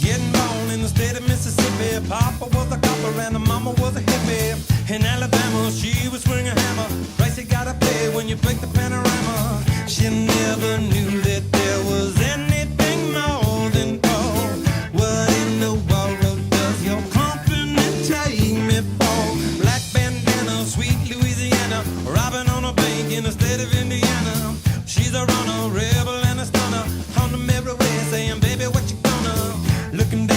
Getting born in the state of Mississippi. Papa was a copper and the mama was a hippie. In Alabama, she was swinging a hammer. Price you gotta pay when you break the panorama. She never knew that there was anything more than gold. What in the world does your company take me for? Black bandana, sweet Louisiana, robbing on a bank in the state of Indiana. She's a runner, rebel and a stunner. On the merry way saying, baby, what you gonna? Looking down